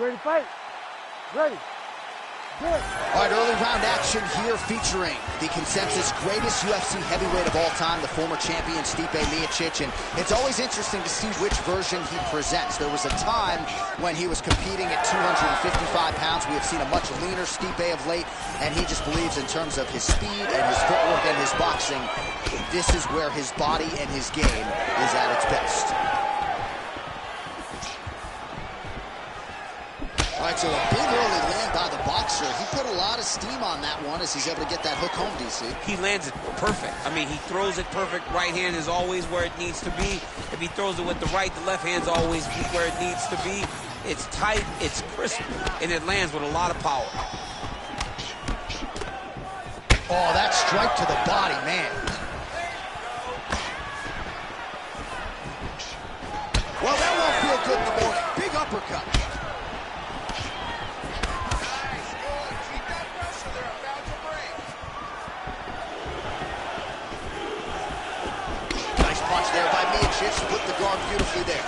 ready to fight? Ready. Good. All right, early round action here featuring the consensus greatest UFC heavyweight of all time, the former champion Stipe Miocic, and it's always interesting to see which version he presents. There was a time when he was competing at 255 pounds. We have seen a much leaner Stipe of late, and he just believes in terms of his speed and his footwork and his boxing, this is where his body and his game is at its best. All right, so a big early land by the boxer. He put a lot of steam on that one as he's able to get that hook home, DC. He lands it perfect. I mean, he throws it perfect. Right hand is always where it needs to be. If he throws it with the right, the left hand's always where it needs to be. It's tight, it's crisp, and it lands with a lot of power. Oh, that strike to the body, man. Well, that won't feel good in the morning. Big uppercut. Punch there by Miocic, put the guard beautifully there.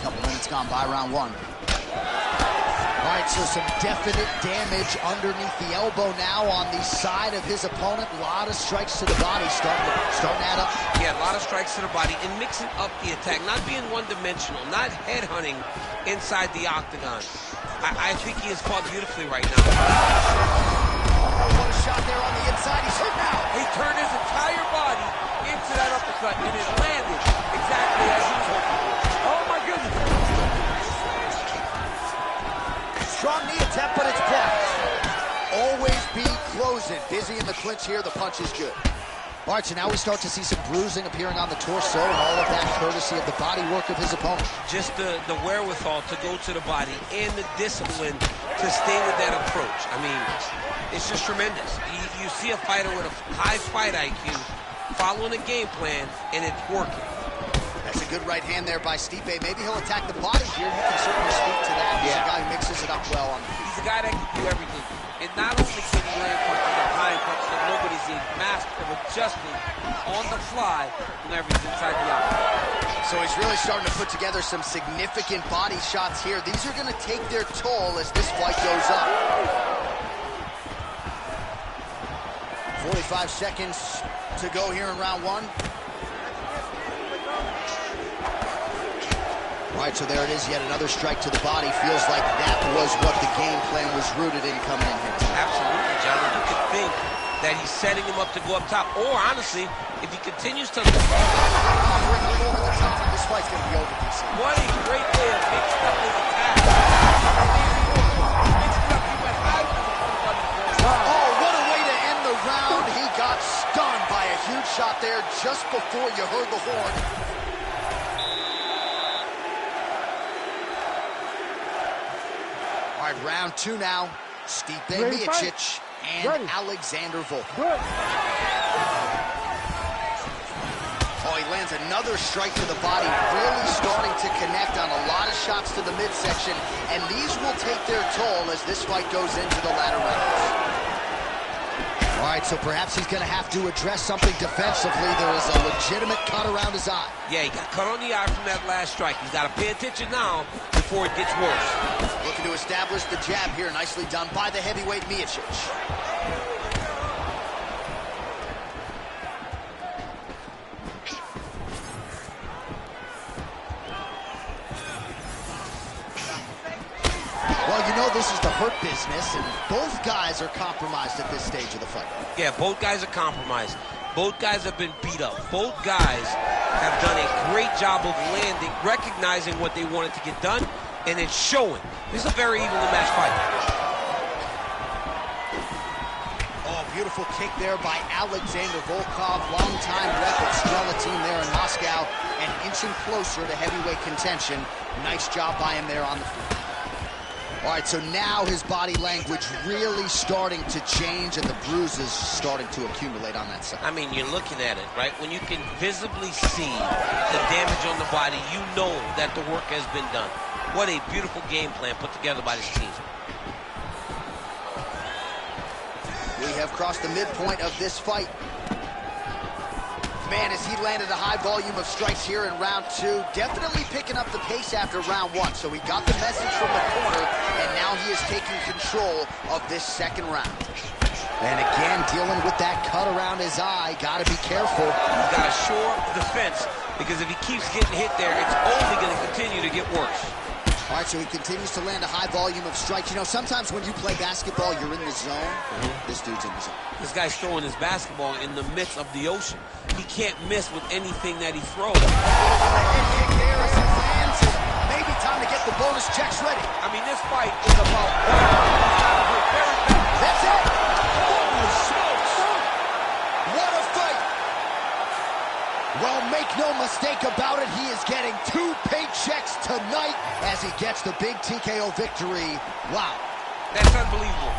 Couple minutes gone by round one. All right, so some definite damage underneath the elbow now on the side of his opponent. A lot of strikes to the body starting to add up. Yeah, a lot of strikes to the body and mixing up the attack, not being one-dimensional, not headhunting inside the octagon. I think he is fought beautifully right now. What a shot there on the inside. He's hit now. He turned his entire body into that uppercut, and it landed exactly as he was hoping for. Oh, my goodness. Strong knee attempt, but it's blocked. Always be closing. Busy in the clinch here. The punch is good. All right, so now we start to see some bruising appearing on the torso, and all of that courtesy of the body work of his opponent. Just the wherewithal to go to the body and the discipline to stay with that approach. I mean, it's just tremendous. You see a fighter with a high fight IQ following a game plan, and it's working. That's a good right hand there by Stipe. Maybe he'll attack the body here. You can certainly speak to that. He's a guy who mixes it up well on the feet. He's a guy that can do everything. And not only can he land punches and high punches that nobody's a master of adjusting on the fly whenever he's inside the octagon. So he's really starting to put together some significant body shots here. These are going to take their toll as this fight goes up. 45 seconds to go here in round one. All right, so there it is, yet another strike to the body. Feels like that was what the game plan was rooted in coming in here tonight. Absolutely, John. You could think that he's setting him up to go up top. Or, honestly, if he continues to... Bring him over the top. This fight's going to be over, DC. What a great way of mixing up his attack. Mixing up, he went high with his opponent. Oh, what a way to end the round. He got stunned by a huge shot there just before you heard the horn. All right, round two now. Stipe Miocic and Alexander Volkov. Good. Oh, he lands another strike to the body, really starting to connect on a lot of shots to the midsection, and these will take their toll as this fight goes into the latter rounds. All right, so perhaps he's going to have to address something defensively. There is a legitimate cut around his eye. Yeah, he got cut on the eye from that last strike. He's got to pay attention now before it gets worse. Looking to establish the jab here. Nicely done by the heavyweight Miocic. Well, you know this is the hurt business, and both guys are compromised at this stage of the fight. Yeah, both guys are compromised. Both guys have been beat up. Both guys have done a great job of landing, recognizing what they wanted to get done, and it's showing. This is a very evenly matched fight. Oh, beautiful kick there by Alexander Volkov, longtime rep of Strela team there in Moscow, and inching closer to heavyweight contention. Nice job by him there on the feet. All right, so now his body language really starting to change, and the bruises starting to accumulate on that side. I mean, you're looking at it, right? When you can visibly see the damage on the body, you know that the work has been done. What a beautiful game plan put together by this team. We have crossed the midpoint of this fight. Man, as he landed a high volume of strikes here in round 2, definitely picking up the pace after round 1. So he got the message from the corner, and now he is taking control of this second round. And again, dealing with that cut around his eye. Got to be careful. He's got to shore the fence, because if he keeps getting hit there, it's only going to continue to get worse. All right, so he continues to land a high volume of strikes. You know, sometimes when you play basketball, you're in the zone. This dude's in the zone. This guy's throwing his basketball in the midst of the ocean. He can't miss with anything that he throws. Maybe time to get the bonus checks ready. I mean, this fight is about That's it. Holy smokes. What a fight. Well, make no mistake about it, he is getting 2 paychecks tonight as he gets the big TKO victory. Wow. That's unbelievable.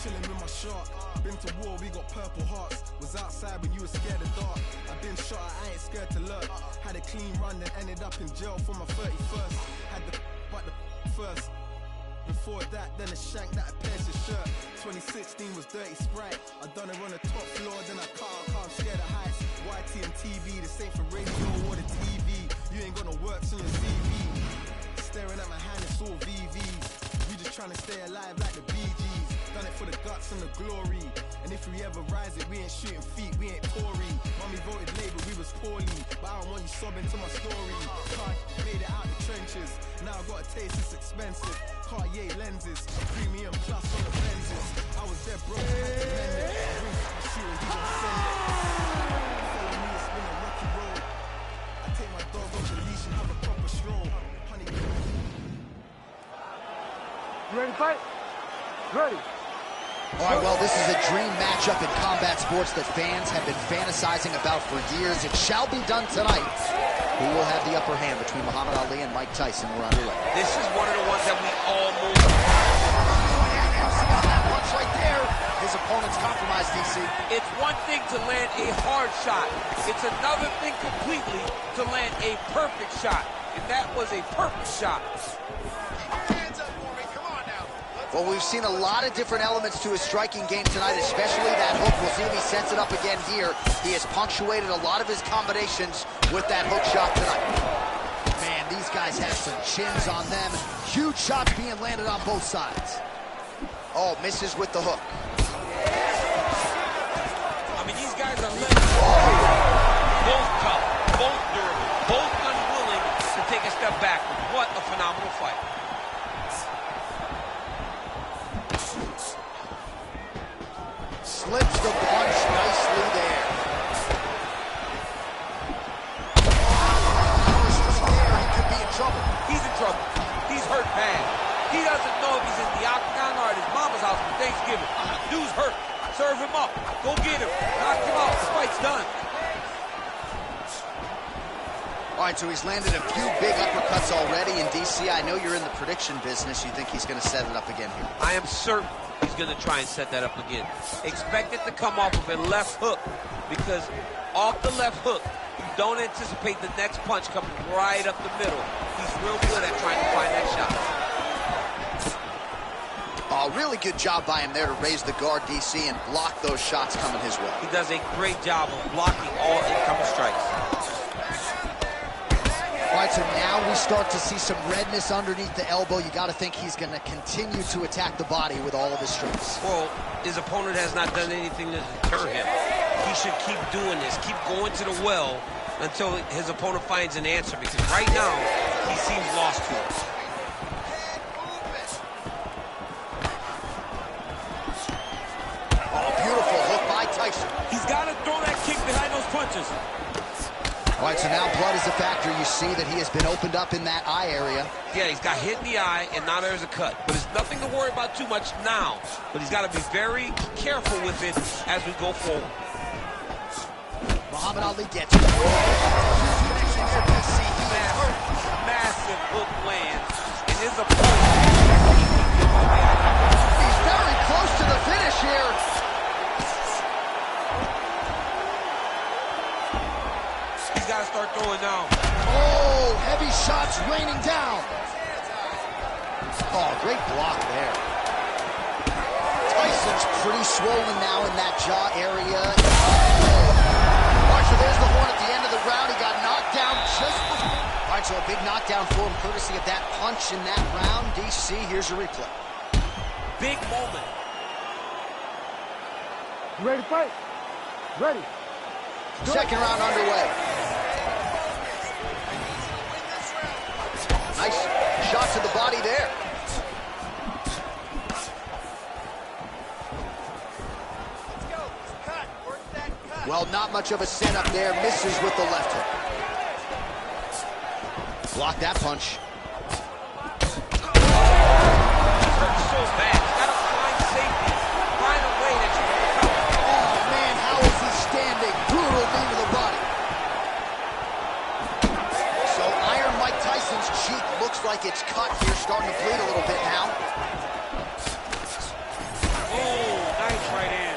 Chilling with my shark. Been to war, we got purple hearts. Was outside when you were scared of dark. I've been shot, I ain't scared to lurk. Had a clean run, then ended up in jail for my 31st. Had the but the first. Before that, then a shank that I pierced your shirt. 2016 was Dirty Sprite. I done it on the top floor, then I can't scared of heights. YT and TV, this ain't for radio or the TV. You ain't got no works on your CV. Staring at my hand, it's all VVs. You just trying to stay alive like the Bee Gees. Done it for the guts and the glory. And if we ever rise it, we ain't shooting feet, we ain't Tory. Mommy voted Labour, we was poorly. But I don't want you sobbing to my story. Car made it out the trenches. Now I got a taste, it's expensive. Cartier lenses, premium plus on the lenses. I was dead broke, had to mend it. Ring my shoe and he gon' send it. Follow me, it's been a rocky road. I take my dog off the leash and have a proper stroll. Honey. You ready to fight? Ready. All right, well, this is a dream matchup in combat sports that fans have been fantasizing about for years. It shall be done tonight. Who will have the upper hand between Muhammad Ali and Mike Tyson? We're underway. This is one of the ones that we all move. That punch right there. His opponent's compromised, DC. It's one thing to land a hard shot. It's another thing completely to land a perfect shot. And that was a perfect shot. Well, we've seen a lot of different elements to his striking game tonight, especially that hook. We'll see if he sets it up again here. He has punctuated a lot of his combinations with that hook shot tonight. Man, these guys have some chins on them. Huge shots being landed on both sides. Oh, misses with the hook. I mean, these guys are both tough, both durable, both unwilling to take a step back. What a phenomenal fight. Slips the punch nicely there. He could be in trouble. He's in trouble. He's hurt bad. He doesn't know if he's in the octagon or at his mama's house for Thanksgiving. Dude's hurt. Serve him up. Go get him. Knock him out. The fight's done. All right, so he's landed a few big uppercuts already in DC. I know you're in the prediction business. You think he's going to set it up again here? I am certain he's going to try and set that up again. Expect it to come off of a left hook, because off the left hook, you don't anticipate the next punch coming right up the middle. He's real good at trying to find that shot. Really good job by him there to raise the guard, DC, and block those shots coming his way. He does a great job of blocking all incoming strikes. All right, so now we start to see some redness underneath the elbow. You got to think he's going to continue to attack the body with all of his strikes. Well, his opponent has not done anything to deter him. He should keep doing this, keep going to the well until his opponent finds an answer, because right now, he seems lost to it. Oh, beautiful hook by Tyson. He's got to throw that kick behind those punches. All right, so now blood is a factor. You see that he has been opened up in that eye area. Yeah, he's got hit in the eye, and now there's a cut. But it's nothing to worry about too much now. But he's got to be very careful with it as we go forward. Muhammad Ali gets it. Connection here, BC. Massive hook lands, and his opponent. He's very close to the finish here. He's got to start throwing now. Oh, heavy shots raining down. Oh, great block there. Tyson's pretty swollen now in that jaw area. All right, so there's the horn at the end of the round. He got knocked down just before. All right, so a big knockdown for him, courtesy of that punch in that round. DC, here's your replay. Big moment. You ready to fight? Ready. Second round underway. Nice shot to the body there. Well, not much of a setup there. Misses with the left hook. Block that punch. So bad. You gotta find safety. Find a way that you can recover. Oh, man, how is he standing? Brutal knee to the body. So Iron Mike Tyson's cheek looks like it's cut here, starting to bleed a little bit now. Oh, nice right hand.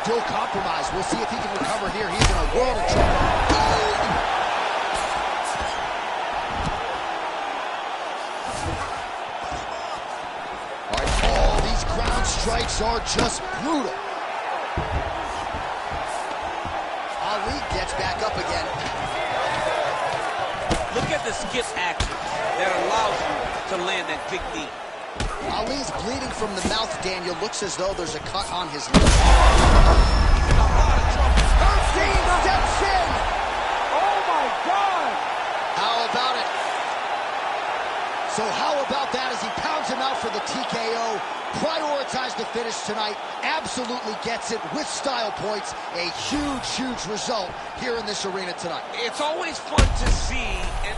Still compromised. We'll see if he can recover here. He's in a world of trouble. All right, all these ground strikes are just brutal. Ali gets back up again. Look at the skip action that allows you to land that big knee. Ali's bleeding from the mouth, Daniel. Looks as though there's a cut on his lip. He's in a lot of trouble. Dean steps in. Oh, my God. How about it? So how about that as he pounds him out for the TKO? Prioritized the finish tonight. Absolutely gets it with style points. A huge, huge result here in this arena tonight. It's always fun to see an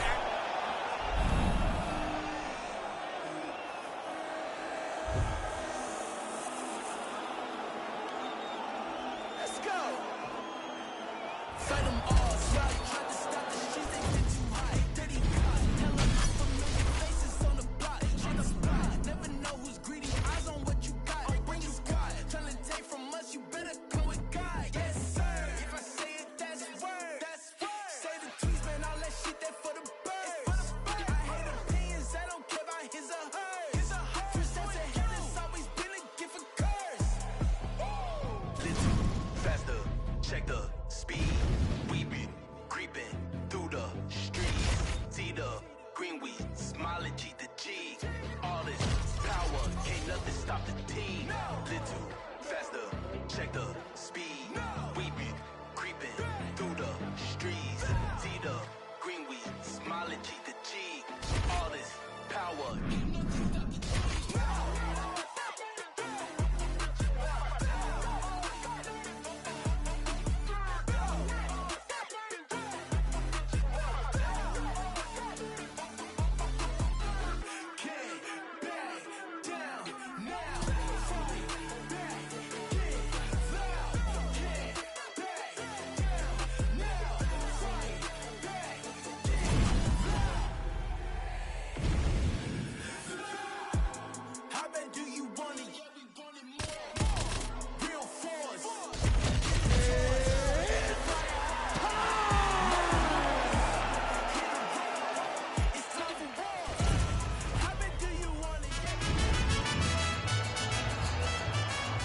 check the speed. We been creeping through the streets. See the green weed, smiling G to G. All this power, can't nothing stop the team. Little faster, check the speed. We been creeping through the streets. See the green weed, smiling G to G. All this power.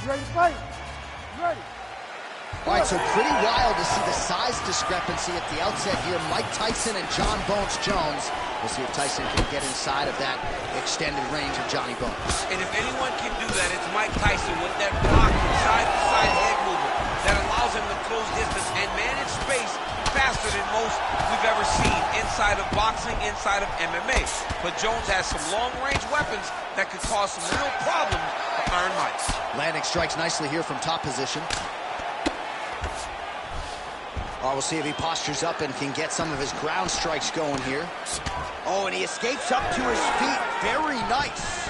Ready to fight? Ready. All right, so pretty wild to see the size discrepancy at the outset here. Mike Tyson and John Bones Jones. We'll see if Tyson can get inside of that extended range of Johnny Bones. And if anyone can do that, it's Mike Tyson with that block side-to-side head movement that allows him to close distance and manage space faster than most we've ever seen inside of boxing, inside of MMA. But Jones has some long-range weapons that could cause some real problems for Iron Mike. Landing strikes nicely here from top position. Oh, we'll see if he postures up and can get some of his ground strikes going here. Oh, and he escapes up to his feet. Very nice.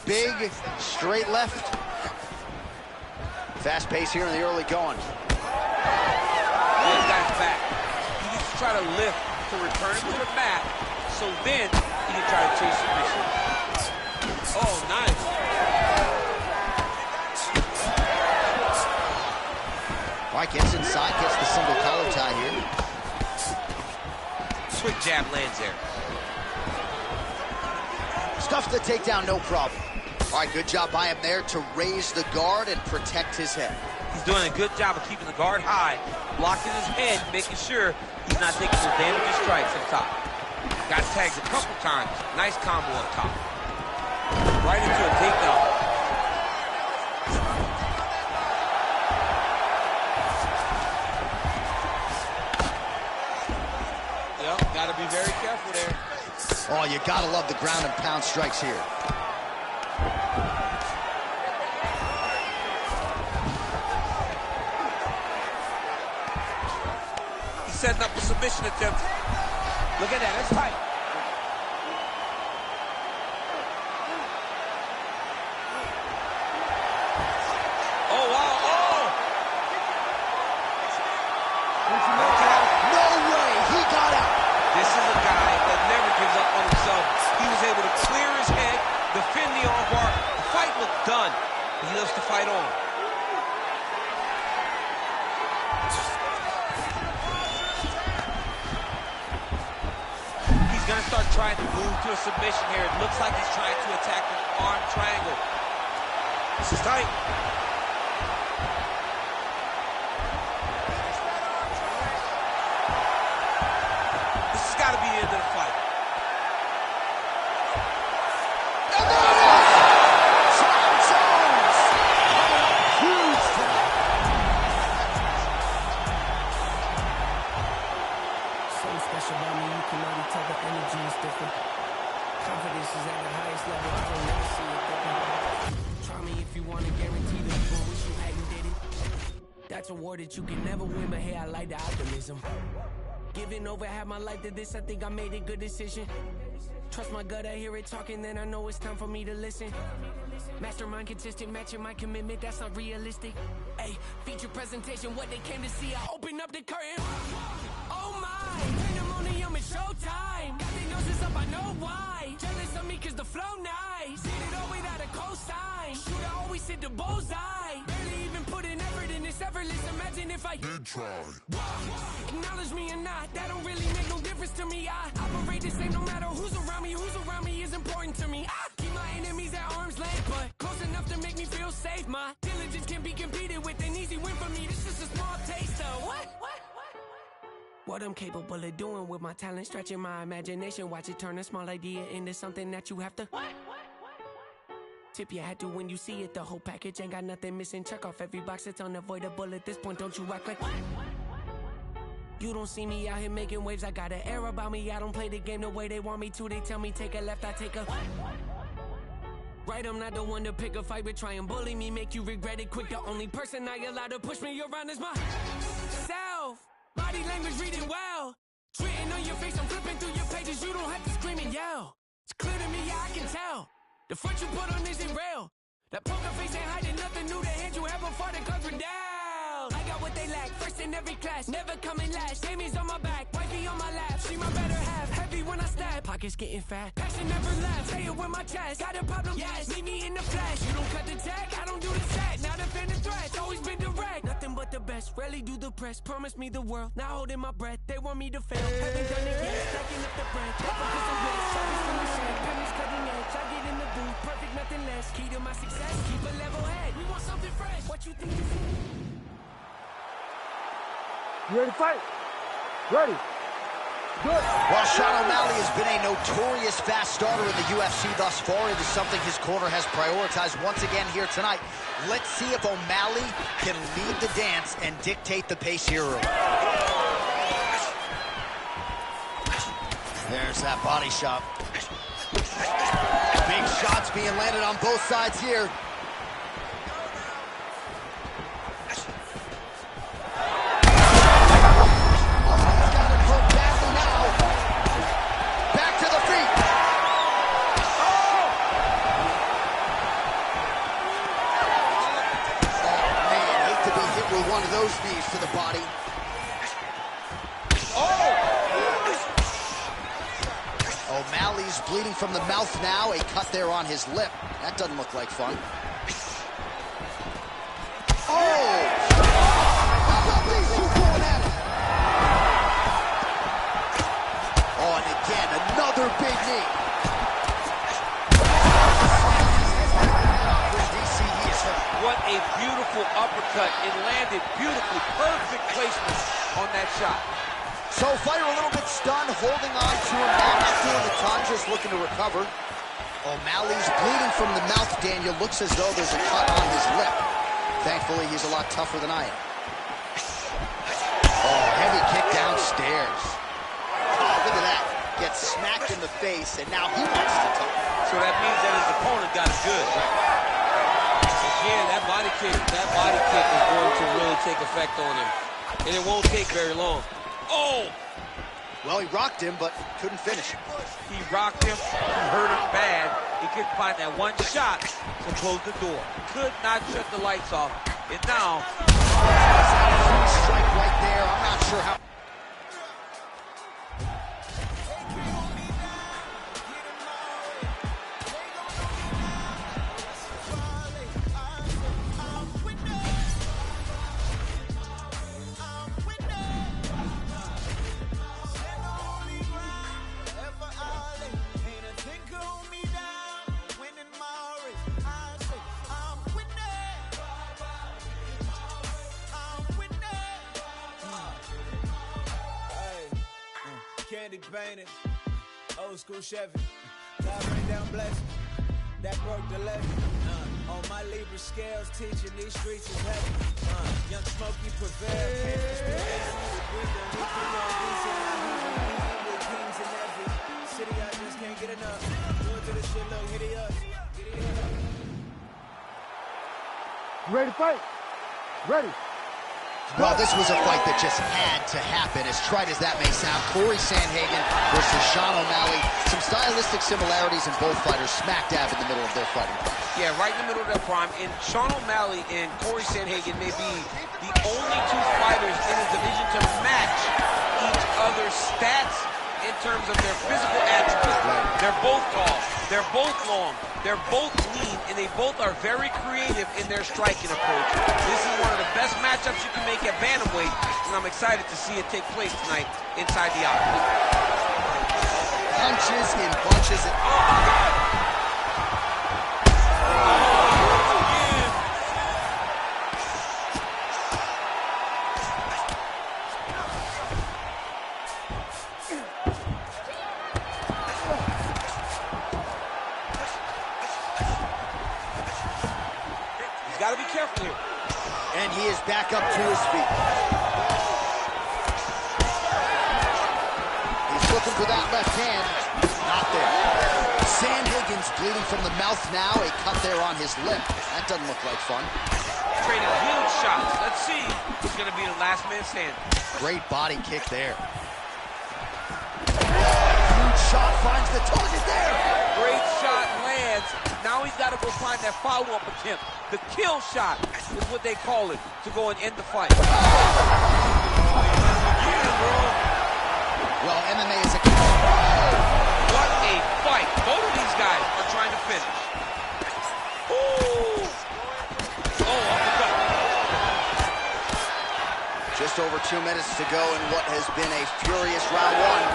Big, straight left. Fast pace here in the early going. He's got his back. He needs to try to lift to return it to the mat, so then he can try to chase submission. Oh, nice. All right, gets inside, gets the single collar tie here. Quick jab lands there. Stuffed the takedown, no problem. All right, good job by him there to raise the guard and protect his head. He's doing a good job of keeping the guard high, blocking his head, making sure he's not taking some damaging strikes up top. Got tagged a couple times. Nice combo up top. Right into a takedown. Yep, gotta be very careful there. Oh, you gotta love the ground and pound strikes here. He's setting up a submission attempt. Look at that, that's tight. Oh, wow, oh! No way, he got out. This is a guy that never gives up on himself. He was able to clear his head, defend the armbar. The fight looked done. He loves to fight on. He's gonna start trying to move to a submission here. It looks like he's trying to attack an arm triangle. This is tight. This has got to be the end of the fight. John Jones. Huge fight. Something special about me, you can already tell the energy is different. Confidence is at the highest level, I don't never see it different. Try me if you want to guarantee that you gon' wish you hadn't did it. That's a war that you can never win, but hey, I like the optimism. Giving over half my life to this, I think I made a good decision. Trust my gut, I hear it talking, then I know it's time for me to listen. Mastermind consistent, matching my commitment, that's not realistic. Hey, feature presentation, what they came to see, I open up the curtain. Oh my, pandemonium is showtime. Got their noses up, I know why. Jealous of me cause the flow nice. Did it all without a cosign. Shooter always hit the bullseye. Barely even put in effort in this effortless. Imagine if I did try. Acknowledge me or not, that don't really make no difference to me. I operate the same no matter who's around me is important to me. I keep my enemies at arm's length, but close enough to make me feel safe. My diligence can be competed with, an easy win for me. This is a small taste of what I'm capable of doing with my talent, stretching my imagination. Watch it turn a small idea into something that you have to tip your hat to when you see it. The whole package ain't got nothing missing. Check off every box, it's unavoidable at this point. Don't you act like you don't see me out here making waves. I got an air about me. I don't play the game the way they want me to. They tell me take a left, I take a right. I'm not the one to pick a fight, but try and bully me, make you regret it quick. The only person I allow to push me around is myself. Body language reading well. It's written on your face, I'm flipping through your pages. You don't have to scream and yell. It's clear to me, yeah, I can tell. The front you put on isn't real. That poker face ain't hiding nothing new. The hand you have before the cards were dealt. I got what they lack, first in every class, never coming last. Amy's on my back, wifey on my lap. She my better half, heavy when I snap. Pockets getting fat, passion never lasts. Say it with my chest, got a problem, yes. Meet me in the flash, you don't cut the tag, I don't do the set. Now defend the threats, always been direct. Nothing but the best, rarely do the press. Promise me the world, not holding my breath. They want me to fail, haven't done it yet. Stacking up the bread, focus on bliss. Sharpest from the shed, pennies cutting edge. I get in the booth, perfect, nothing less. Key to my success, keep a level head. We want something fresh, what you think is You ready to fight? Ready. Good. While Sean O'Malley has been a notorious fast starter in the UFC thus far, it is something his corner has prioritized once again here tonight. Let's see if O'Malley can lead the dance and dictate the pace here early. There's that body shot. Big Shots being landed on both sides here. One of those knees to the body. Oh! O'Malley's bleeding from the mouth now. A cut there on his lip. That doesn't look like fun. Oh! These two going at it. Oh, and again, another big knee. What a beautiful uppercut. It landed beautifully. Perfect placement on that shot. So fighter a little bit stunned, holding on to him now, not doing a ton, just looking to recover. O'Malley's bleeding from the mouth, Daniel. Looks as though there's a cut on his lip. Thankfully, he's a lot tougher than I am. Oh, heavy kick downstairs. Oh, look at that. Gets smacked in the face, and now he wants to talk. So that means that his opponent got it good. Yeah, that body kick is going to really take effect on him. And it won't take very long. Oh! Well, he rocked him, but couldn't finish him. He rocked him, he hurt him bad. He couldn't find that one shot to close the door. Could not shut the lights off. And now... strike right there. I'm not sure how... Candy painted, old school Chevy. God rain down blessing, that broke the levee. On my Libra scales, teaching these streets is heavy. Young Smokey prevail, can't just be lazy. We done we can all decent, now with kings in every city. I just can't get enough. Do it to this shit, look, hideous. You ready to fight? Ready. Well, this was a fight that just had to happen, as trite as that may sound. Corey Sandhagen versus Sean O'Malley. Some stylistic similarities in both fighters, smack dab in the middle of their fighting. Yeah, right in the middle of their prime. And Sean O'Malley and Corey Sandhagen may be the only two fighters in the division to match each other's stats in terms of their physical attributes. Right. They're both tall, they're both long, they're both lean, and they both are very creative in their striking approach. This is one of the best matchups you can make at bantamweight, and I'm excited to see it take place tonight inside the octagon. Punches in bunches. Got to be careful here. And he is back up to his feet. He's looking for that left hand. Not there. Sandhagen's bleeding from the mouth now. A cut there on his lip. That doesn't look like fun. Trading huge shots. Let's see who's going to be the last man standing. Great body kick there. Huge shot finds the target there. Great shot lands. Now he's got to go find that follow-up attempt. The kill shot is what they call it, to go and end the fight. Well, MMA is a... What a fight. Both of these guys are trying to finish. Ooh. Oh, uppercut. Just over 2 minutes to go in what has been a furious round one.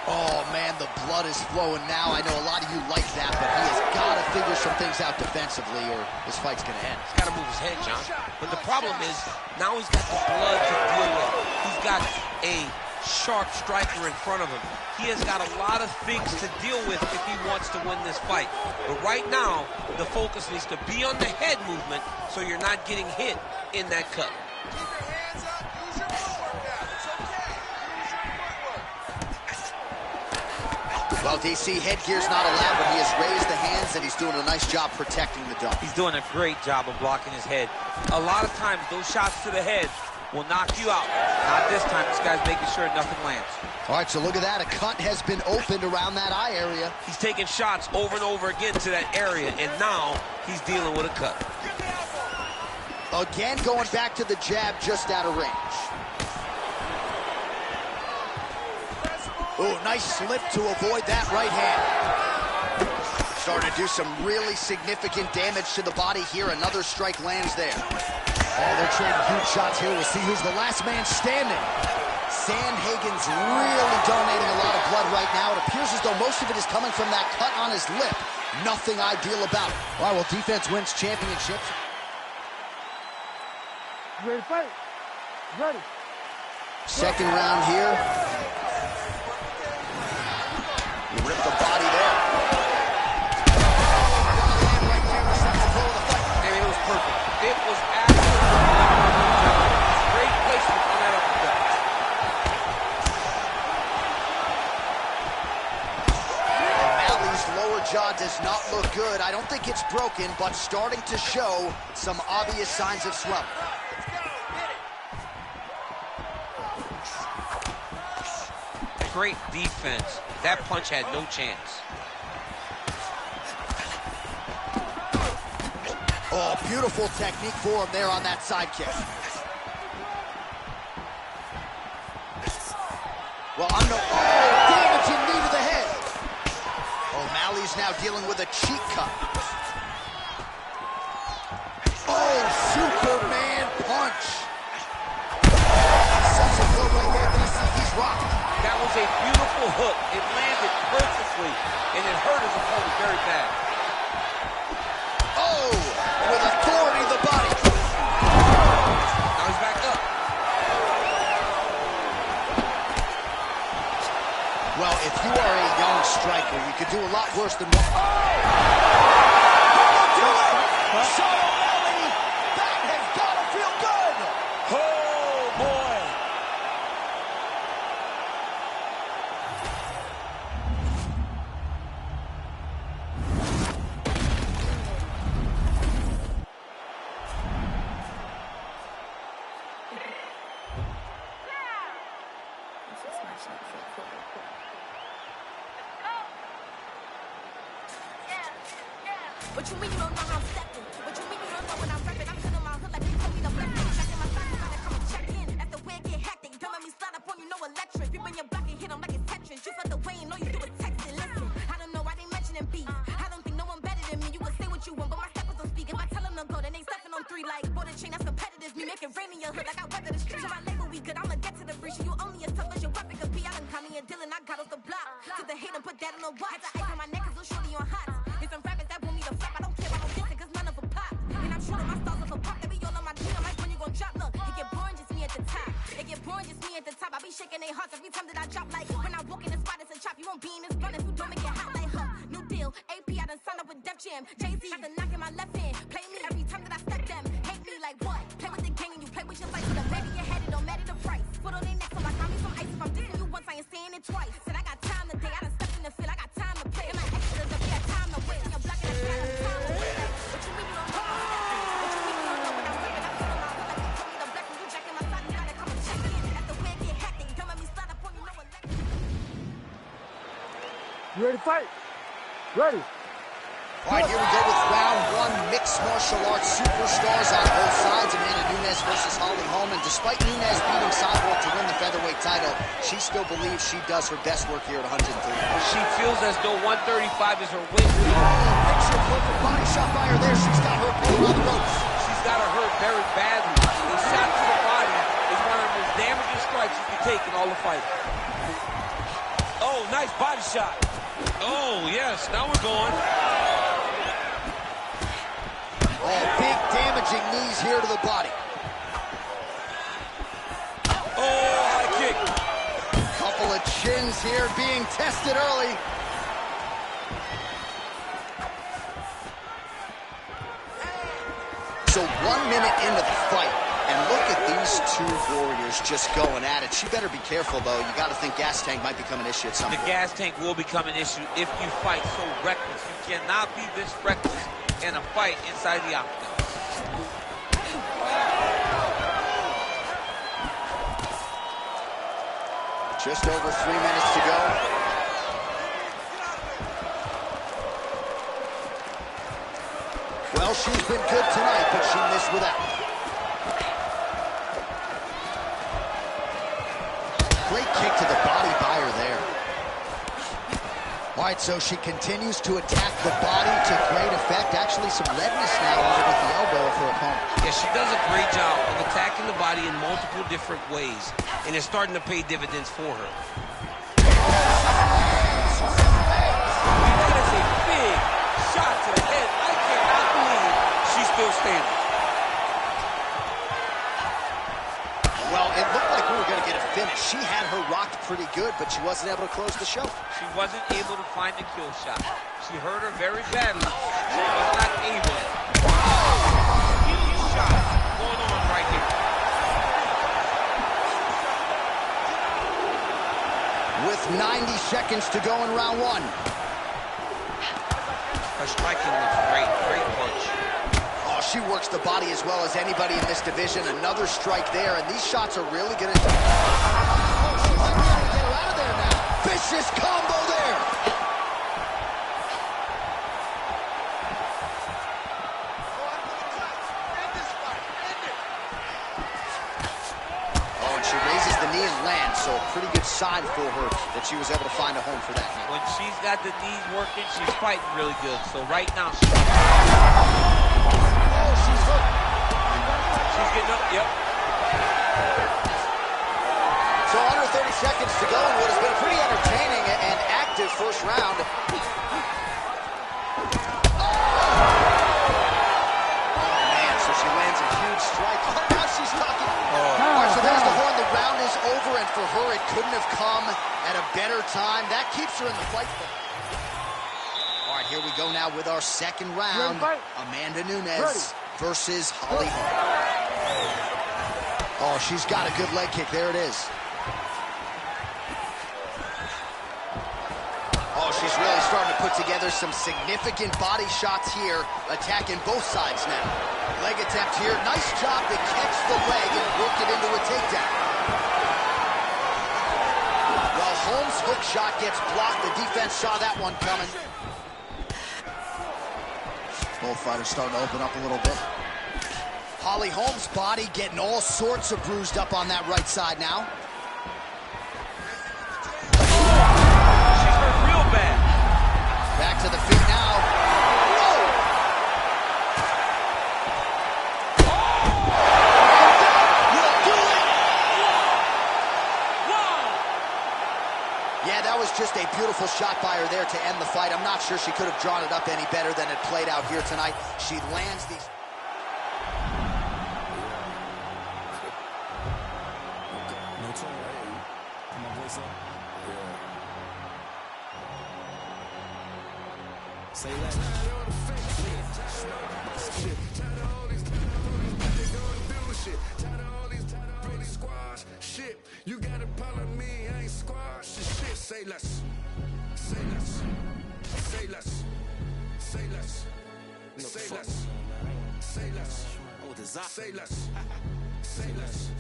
Oh, man, the blood is flowing now. I know a lot of you like that, but he has got to figure some things out defensively or this fight's going to end. He's got to move his head, John. But the problem is, now he's got the blood to deal with. He's got a sharp striker in front of him. He has got a lot of things to deal with if he wants to win this fight. But right now, the focus needs to be on the head movement so you're not getting hit in that cut. Well, DC, headgear's not allowed, but he has raised the hands, and he's doing a nice job protecting the dome. He's doing a great job of blocking his head. A lot of times, those shots to the head will knock you out. Not this time. This guy's making sure nothing lands. All right, so look at that. A cut has been opened around that eye area. He's taking shots over and over again to that area, and now he's dealing with a cut. Again, going back to the jab just out of range. Oh, nice slip to avoid that right hand. Starting to do some really significant damage to the body here. Another strike lands there. Oh, they're trading huge shots here. We'll see who's the last man standing. Sandhagen's really donating a lot of blood right now. It appears as though most of it is coming from that cut on his lip. Nothing ideal about it. All right, well, defense wins championships. You ready to fight? Ready. Second round here. You rip the body there. Right there in the second throw of the fight. I mean, it was perfect. It was absolutely great placement on that uppercut. O'Malley's lower jaw does not look good. I don't think it's broken, but starting to show some obvious signs of swelling. Great defense. That punch had no chance. Oh, beautiful technique for him there on that side kick. Well, damaging knee to the head. O'Malley's now dealing with a cheek cut. Oh, Superman punch. Such a blow right there, DC. He's rocked. That was a beautiful hook. It landed perfectly, and it hurt his opponent very bad. Oh, with authority to the body. Now he's back up. Well, if you are a young striker, you could do a lot worse than what... Sean O'Malley, that has got to feel good. Oh, boy. What you mean you don't know how I'm stepping? What you mean you don't know when I'm rapping? I'm sitting my hood like you told me to bless me. Back in my side, trying to come and check in. After the way it get hectic, don't make me slide up on you, no electric. People in your block and hit them like it's Tetris. You felt the way and all you do is text it. Listen, I don't know why they mentioning beef. I don't think no one better than me. You can say what you want, but my steppers don't speak. If I tell them to go, then they stepping on 3 like border chain. That's competitive. Me making rain in your hood like I weather the streets. So my label we good. I'ma get to the breach. You only as tough as your weapon could be. I done caught me a deal and I got off the block. To the hate and put that on the watch. Had the ice on my neck 'cause little shorty on hot. It's some rappers that want me to flop. I don't care about no dancing 'cause none of them pop. And I'm shooting my stars off a pop. They be all on my team. I'm like, when you gon' drop? Look, it get boring, just me at the top. It get boring, just me at the top. I be shaking their hearts every time that I drop. Like, when I walk in the spot, it's a chop. You won't be in this blunt if you don't make it hot like her. New deal, AP, I done signed up with Def Jam. Jay-Z, got the knock in my left hand. Play me every time that I step them. Hate me like what? Play with the gang and you play with your life. With a baby, your head, it don't matter the price. Foot on their neck, so I got me some ice. If I'm dissing you once, I ain't saying it twice. Said I got time today, I done stepped in the field. I got time to play. And my extras up here, time to wait. And you're blocking the shit, I done time to wait. Like, what you mean you don't know how I'm stepping? What you mean you don't know when I'm rapping? I'm sitting my hood like you told me to bless me. You jacking my side, you gotta come and check in. After the way it get hectic, don't make me slide up on you, no electric. You ready to fight? Ready. All right, here we go with round 1. Mixed martial arts superstars on both sides. Amanda Nunes versus Holly Holm. And despite Nunes beating Cyborg to win the featherweight title, she still believes she does her best work here at 103. She feels as though 135 is her win. Picture perfect body shot by her there. She's got her pulled on the ropes. She's got her hurt very badly. A shot to the body is one of the most damaging strikes you can take in all the fight. Oh, nice body shot. Oh, yes, now we're going. Oh, big damaging knees here to the body. Oh, high kick. Couple of chins here being tested early. So 1 minute into the fight, and look at these two warriors just going at it. She better be careful, though. You got to think gas tank might become an issue at some point. The gas tank will become an issue if you fight so reckless. You cannot be this reckless in a fight inside the octagon. Just over 3 minutes to go. Well, she's been good tonight, but she missed without. Great kick to the body by her there. All right, so she continues to attack the body to great effect. Actually, some redness now underneath the elbow of her opponent. Yeah, she does a great job of attacking the body in multiple different ways, and it's starting to pay dividends for her. That is a big shot to the head. I cannot believe she's still standing. Well, it looked like we were going to get a finish. She had her rocked pretty good, but she wasn't able to close the show. She wasn't able to find the kill shot. She hurt her very badly. She was not able. Huge shot going on right here. With 90 seconds to go in round one. Her striking looks great. Great punch. Oh, she works the body as well as anybody in this division. Another strike there, and these shots are really going to... Oh, she might be able to get her out of there now. Vicious combo there. Oh, and she raises the knee and lands, so a pretty good sign for her that she was able to find a home for that knee. When she's got the knees working, she's fighting really good. So right now, she's hurt. She's getting up, yep. So under 30 seconds to go in what has been a pretty entertaining and active first round. Oh, man, so she lands a huge strike. Oh, now she's talking. All right, so there's the horn. The round is over, and for her, it couldn't have come at a better time. That keeps her in the fight. All right, here we go now with our second round. Amanda Nunes versus Holly Holm. Oh, she's got a good leg kick. There it is. Oh, she's really starting to put together some significant body shots here, attacking both sides now. Leg attempt here. Nice job to catch the leg and work it into a takedown. While Holmes' hook shot gets blocked, the defense saw that one coming. Both fighters starting to open up a little bit. Holly Holmes' body getting all sorts of bruised up on that right side now. She's hurt real bad. Back to the feet now. Whoa! You'll do it! Yeah, that was just a beautiful shot by her there to end the fight. I'm not sure she could have drawn it up any better than it played out here tonight. She lands these... Say that. Shit, you gotta follow me, I ain't squash shit. Say less. Say less. Say less. Say less. Say less. Say less. Say less. Say less.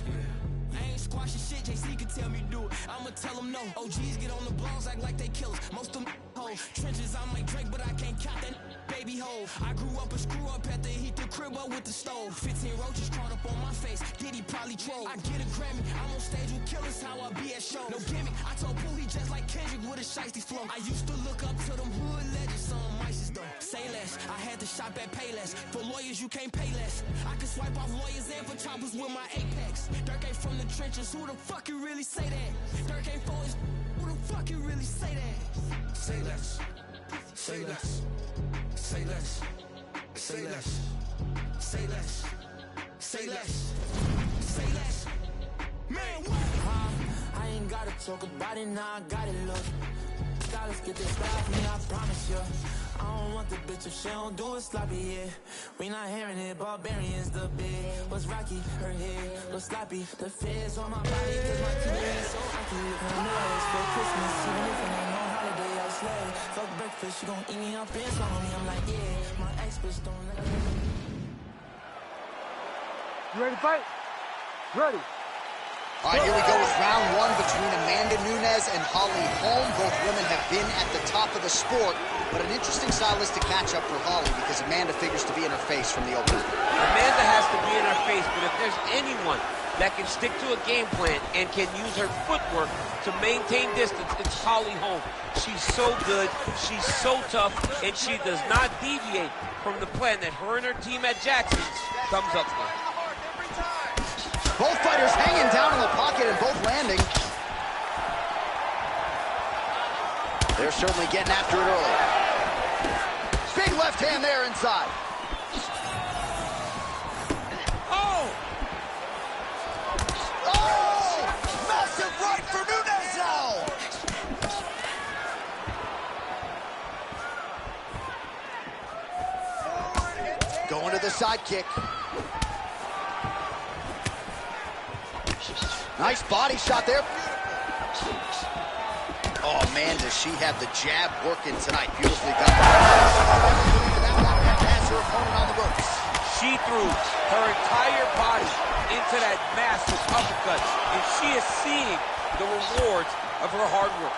I ain't squashing shit, JC can tell me do it. I'ma tell them no. OGs get on the blogs, act like they killers. Most of them hoes. Trenches, I'm like Drake, but I can't count that baby hole. I grew up a screw up at the heat the crib up with the stove. 15 roaches crawled up on my face. Diddy probably troll. I get a Grammy, I'm on stage with killers, how I be at shows. No gimmick, I told Pooh he just like Kendrick with a shiesty flow. I used to look up to them hood legends, some mices though. Say less, I had to shop at Payless. For lawyers, you can't pay less. I can swipe off lawyers and for choppers with my Apex. Dirk ain't from the trenches, who the fuck you really say that? Dirk ain't for his, who the fuck you really say that? Say less. Say less. Say less. Say less. Say less. Say less. Say less. Man, what? I ain't gotta talk about it, now I got it, look. dollars, get this ride for me, I promise you. I don't want the bitch if she don't do it sloppy, yeah. We not hearing it, barbarians the big. What's rocky, her head, what's sloppy. The feds on my body, cause my team is so rocky. Her nose for Christmas, even if it ain't no holiday, I slay. Fuck breakfast, she gon' eat me up and swallow me, I'm like, yeah. My ex bitch don't let me. You ready to fight? Ready. All right, here we go with round one between Amanda Nunes and Holly Holm. Both women have been at the top of the sport, but an interesting stylistic matchup for Holly because Amanda figures to be in her face from the opening. Amanda has to be in her face, but if there's anyone that can stick to a game plan and can use her footwork to maintain distance, it's Holly Holm. She's so good, she's so tough, and she does not deviate from the plan that her and her team at Jackson's comes up with. Both fighters hanging down in the pocket and both landing. They're certainly getting after it early. Big left hand there inside. Oh! Oh! Massive right for Nunes now! Going to the side kick. Nice body shot there. Oh, man, does she have the jab working tonight. Beautifully done. Has her opponent on the ropes. She threw her entire body into that massive uppercut, and she is seeing the rewards of her hard work.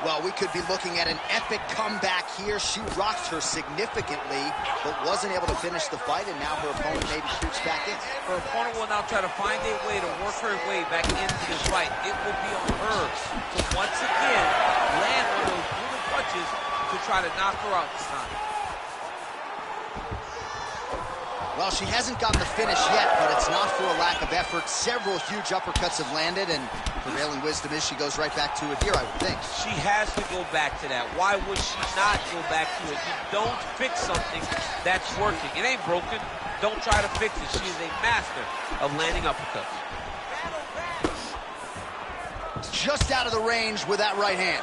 Well, we could be looking at an epic comeback here. She rocked her significantly, but wasn't able to finish the fight, and now her opponent maybe shoots back in. Her opponent will now try to find a way to work her way back into this fight. It will be on her to once again land on those brutal punches to try to knock her out this time. Well, she hasn't gotten the finish yet, but it's not for a lack of effort. Several huge uppercuts have landed, and prevailing wisdom is she goes right back to it here, I would think. She has to go back to that. Why would she not go back to it? You don't fix something that's working. It ain't broken. Don't try to fix it. She is a master of landing uppercuts. Just out of the range with that right hand.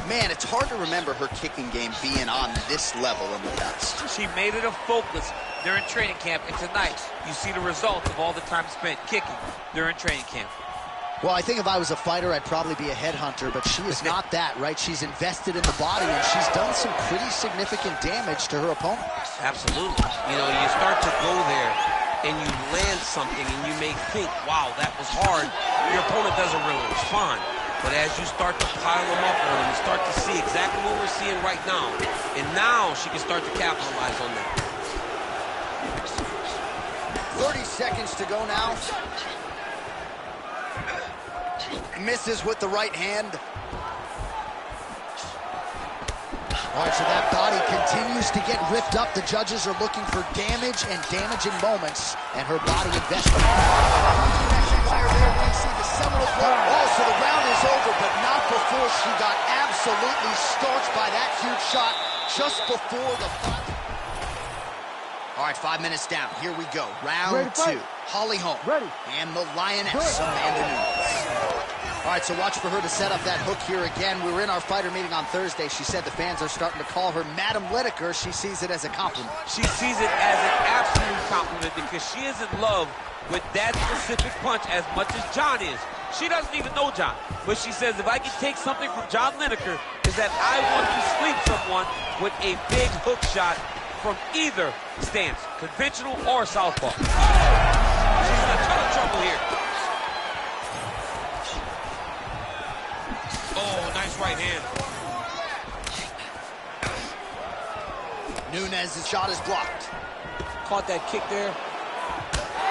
Man, it's hard to remember her kicking game being on this level in the past. She made it a focus during training camp, and tonight you see the result of all the time spent kicking during training camp. Well, I think if I was a fighter, I'd probably be a headhunter, but she is not that, right? She's invested in the body, and she's done some pretty significant damage to her opponent. Absolutely. You know, you start to go there, and you land something, and you may think, wow, that was hard. Your opponent doesn't really respond. But as you start to pile them up on them, you start to see exactly what we're seeing right now. And now she can start to capitalize on that. 30 seconds to go now. Misses with the right hand. All right, so that body continues to get ripped up. The judges are looking for damage and damaging moments, and her body invested. Oh, so the round is over, but not before she got absolutely starched by that huge shot just before the fight. All right, 5 minutes down. Here we go. Round two. Holly Holm and the Lioness, Amanda Nunes. All right, so watch for her to set up that hook here again. We were in our fighter meeting on Thursday. She said the fans are starting to call her Madam Lineker. She sees it as a compliment. She sees it as an absolute compliment because she is in love with that specific punch as much as John is. She doesn't even know John, but she says if I can take something from John Lineker is that I want to sleep someone with a big hook shot from either stance, conventional or southpaw. She's in a ton of trouble here. Oh, nice right hand. Nunes' shot is blocked. Caught that kick there.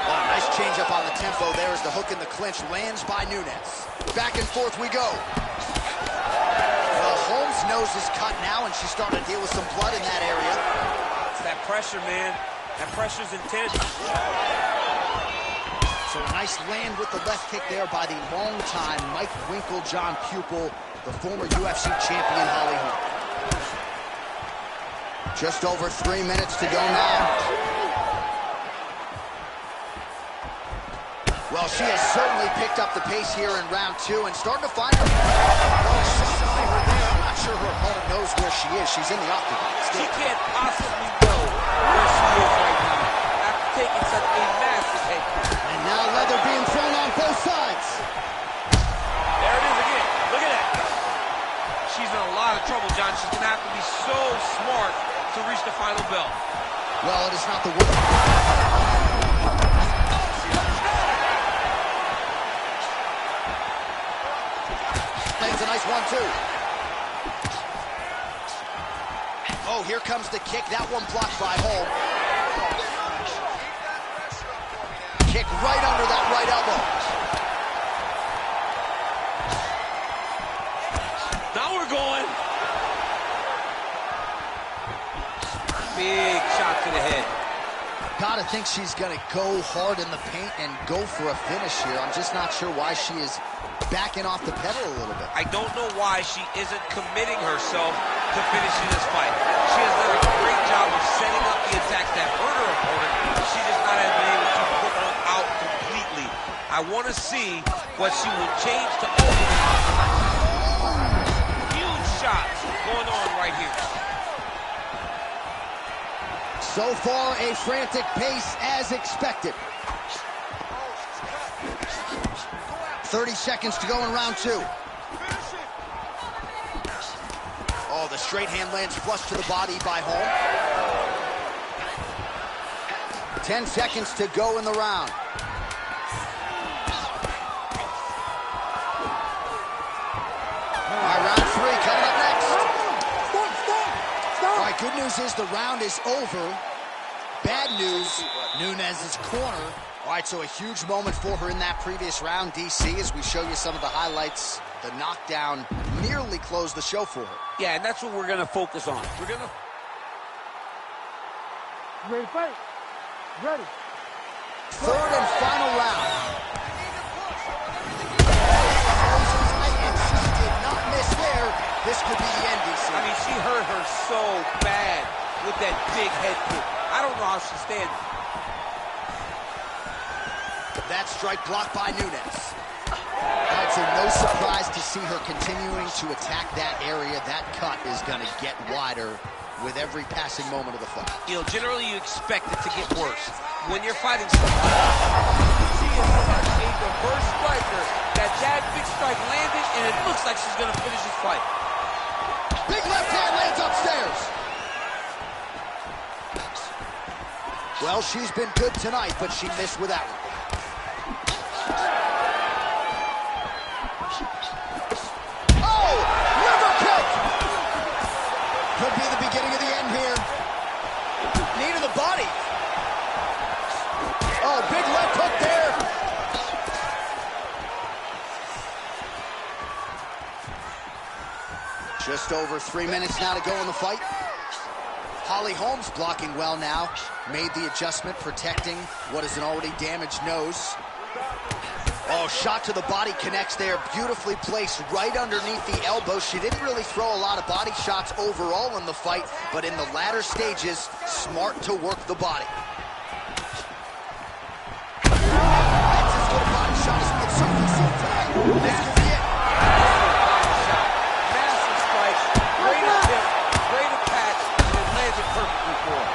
Oh, nice change up on the tempo. There is the hook in the clinch. Lands by Nunes. Back and forth we go. Well, Holmes' nose is cut now, and she's starting to deal with some blood in that area. It's that pressure, man. That pressure's intense. So a nice land with the left kick there by the longtime Mike Winkeljohn pupil, the former UFC champion, Holly Holm. Just over 3 minutes to go now. Well, she has certainly picked up the pace here in round 2 and starting to find her. I'm not sure her opponent knows where she is. She's in the octagon. She can't possibly know where she is right now after taking such a massive head kick. And now leather being thrown on both sides. There it is again. Look at that. She's in a lot of trouble, John. She's going to have to be so smart to reach the final bell. Well, it is not the worst. Lands a nice 1-2. Oh, here comes the kick. That one blocked by Holm. Kick right under that right elbow. Now we're going. Big shot to the head. Gotta think she's gonna go hard in the paint and go for a finish here. I'm just not sure why she is backing off the pedal a little bit. I don't know why she isn't committing herself to finishing this fight. She has done a great job of setting up the attacks that hurt her opponent. She just not has been able to put her out completely. I want to see what she will change to open. Huge shots going on right here. So far, a frantic pace as expected. 30 seconds to go in round 2. Oh, the straight hand lands flush to the body by Holm. 10 seconds to go in the round. All right, round 3 coming up next. All right, good news is the round is over. Bad news, Nunes' corner. All right, so a huge moment for her in that previous round, DC, as we show you some of the highlights. The knockdown nearly closed the show for her. Yeah, and that's what we're going to focus on. We're going to... Ready to fight? Ready. Third and final round. And she did not miss there. This could be the end, DC. I mean, she hurt her so bad with that big head kick. I don't know how she's standing. That strike blocked by Nunes. All right, so no surprise to see her continuing to attack that area. That cut is going to get wider with every passing moment of the fight. You know, generally you expect it to get worse. When you're fighting somebody, she is such a diverse striker that big strike landed, and it looks like she's going to finish this fight. Big left hand lands upstairs. Well, she's been good tonight, but she missed with that one. Oh, liver kick! Could be the beginning of the end here. Knee to the body. Oh, big left hook there. Just over 3 minutes now to go in the fight. Holly Holm's blocking well now. Made the adjustment, protecting what is an already damaged nose. Oh, shot to the body connects there. Beautifully placed right underneath the elbow. She didn't really throw a lot of body shots overall in the fight, but in the latter stages, smart to work the body. That's as good a body shot as we can certainly see tonight. This could be it. Massive strike, great attempt, great attack, and it landed perfectly for her.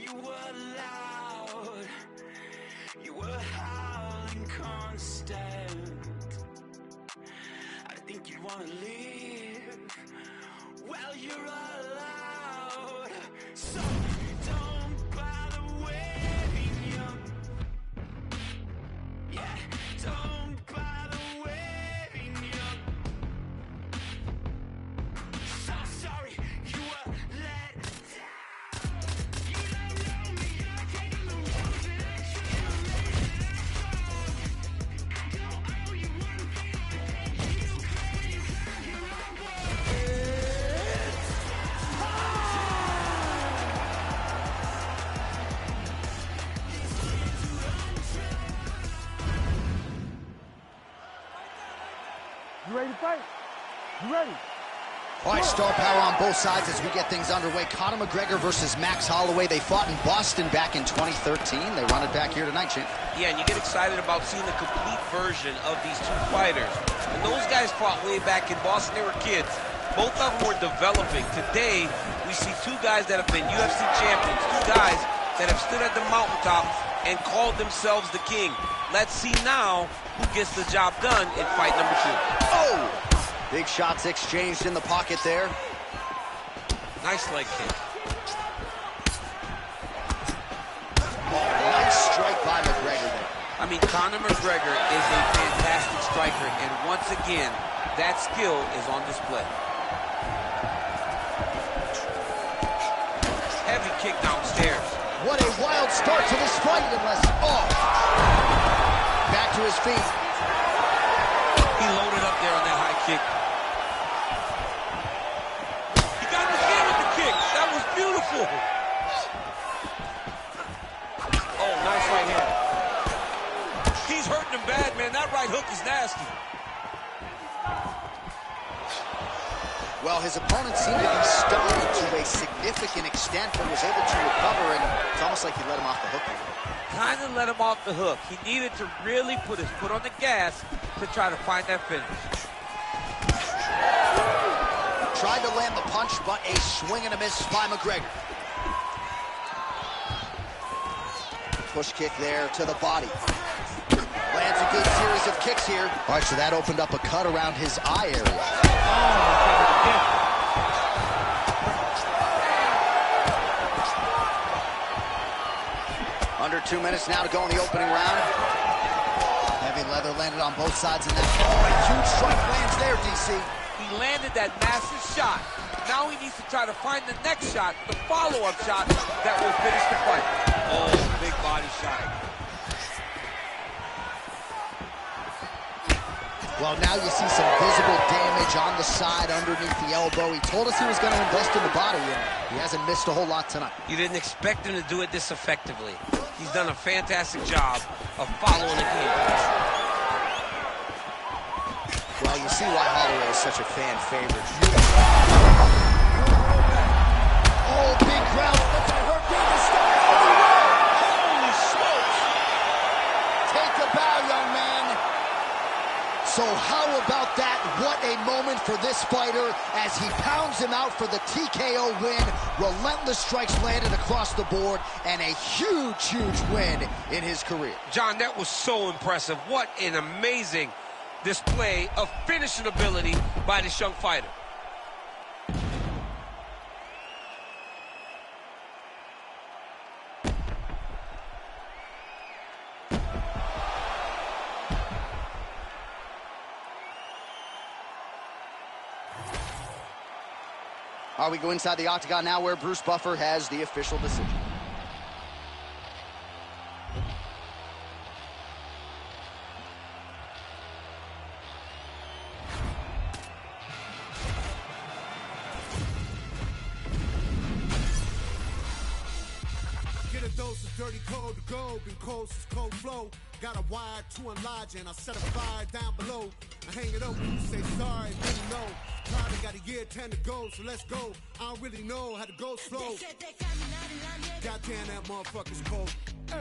you were loud, you were howling constant. I think you wanna leave, well you're allowed, so don't bother waiting up. Yeah, don't bother waiting up. So sorry you were let down. You don't know me, you're taking the road that I should have made it. I don't owe you one thing, I take you crazy, you're on You ready to fight? You ready? All right, star power on both sides as we get things underway. Conor McGregor versus Max Holloway. They fought in Boston back in 2013. They run it back here tonight, champ. Yeah, and you get excited about seeing the complete version of these two fighters. When those guys fought way back in Boston, they were kids. Both of them were developing. Today, we see two guys that have been UFC champions, two guys that have stood at the mountaintop and called themselves the king. Let's see now who gets the job done in fight number 2. Oh! Big shots exchanged in the pocket there. Nice leg kick. Oh, nice strike by McGregor there. I mean, Conor McGregor is a fantastic striker, and once again, that skill is on display. Heavy kick downstairs. What a wild start to this fight, unless... Oh! Back to his feet. He loaded up there on that high kick. He got the hand with the kick. That was beautiful. Oh, nice right hand. He's hurting him bad, man. That right hook is nasty. Well, his opponent seemed to be stunned to a significant extent, but was able to recover, and it's almost like he let him off the hook. Kind of let him off the hook. He needed to really put his foot on the gas to try to find that finish. Tried to land the punch, but a swing and a miss by McGregor. Push kick there to the body. Lands a good series of kicks here. All right, so that opened up a cut around his eye area. Under 2 minutes now to go in the opening round. Heavy leather landed on both sides of that. Oh, a huge strike lands there, DC. He landed that massive shot. Now he needs to try to find the next shot, the follow-up shot that will finish the fight. Oh, big body shot. Well, now you see some visible damage on the side underneath the elbow. He told us he was going to invest in the body, and he hasn't missed a whole lot tonight. You didn't expect him to do it this effectively. He's done a fantastic job of following the game. Well, you see why Holloway is such a fan favorite. Oh, big crowd. That's a hurt Davis. Holy smokes. Take a bow, young man. So how about that? What a moment for this fighter as he pounds him out for the TKO win. Relentless strikes landed across the board and a huge, huge win in his career. John, that was so impressive. What an amazing display of finishing ability by this young fighter. All right, we go inside the octagon now where Bruce Buffer has the official decision. Get a dose of dirty cold to go, been cold since cold flow. Got a wire to enlarge and I set a fire down below. I hang it up when you say sorry, then you know. Probably got a year 10 to go, so let's go. I don't really know how to go slow. Goddamn, that motherfucker's cold.